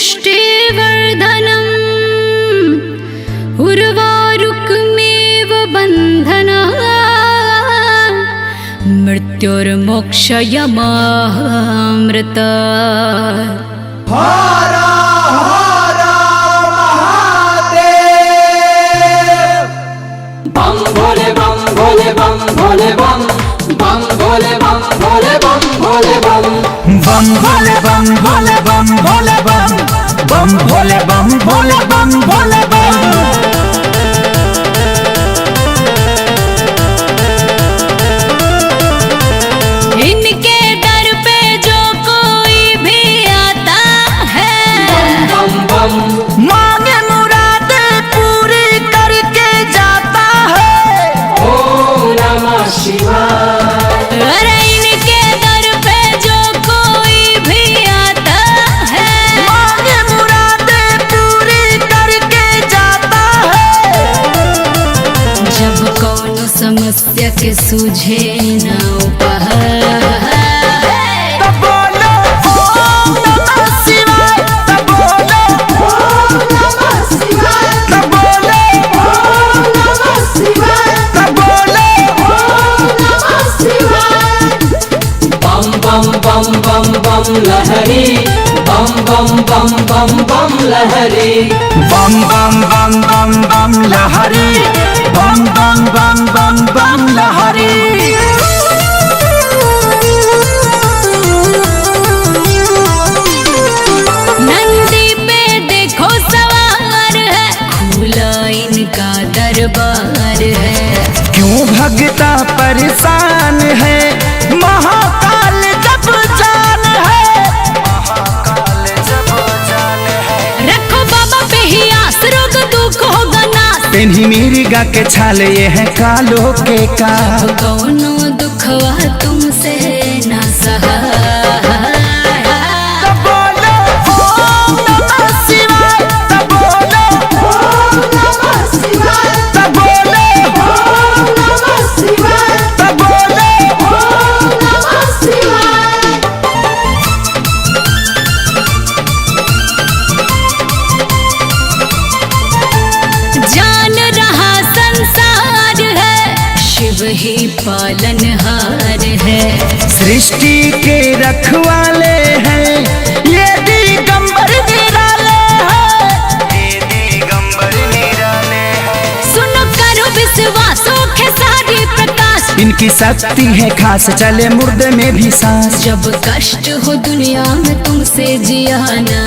पुष्टिवर्धनम् उर्वारुकमेव बन्धनः मृत्युर्मोक्षयमामृता। हर हर महादेव। बम भोले बम भोले बम भोले बम बम भोले बम भोले बम भोले बम बम भोले बम भोले बम भोले बम बम भोले बम भोले बम भोले बम। इनके दर पे जो कोई भी आता है बम बम मांगे मुरादे पूरी करके जाता है। ओम नमः शिवाय। अरे इनके दर पे जो कोई भी आता है मांगे मुरादे पूरी करके जाता है। जब कौनो समस्या के सूझे न उपाय तब बोलो ओम नमः शिवाय। तब बोलो ओम नमः शिवाय। तब बोलो ओम नमः शिवाय। तब बोलो ओम नमः शिवाय। बम बम बम बम बम लहरी बम बम बम बम बम लहरी बम बम बम बम बम लहरी बम बम बम बम बम लहरी। नंदी पे देखो सवार है खुला इनका दरबार है। क्यों भगता परेशान है महाकाल जब जान है। महाकाल जब जान है। रखो बाबा पे ही आस रोग दुख होगा नाश। पेन्ही मेरी गा के छाल ये है कालो के का। कौनो दुखवा तुमसे ना सहाय। तब बोलो ओम नमः शिवाय। तब बोलो ओम नमः शिवाय। तब बोलो ओम नमः शिवाय। तब बोलो ओम नमः शिवाय। जान रहा संसार है शिव ही पालनहार है। सृष्टि के रखवाले हैं ये दिगंबर निराले हैं। ये दिगंबर निराले हैं। सुनो करो विश्वासों के सारी प्रकाश। इनकी शक्ति है खास चले मुर्दे में भी सांस। जब कष्ट हो दुनिया में तुमसे जिया ना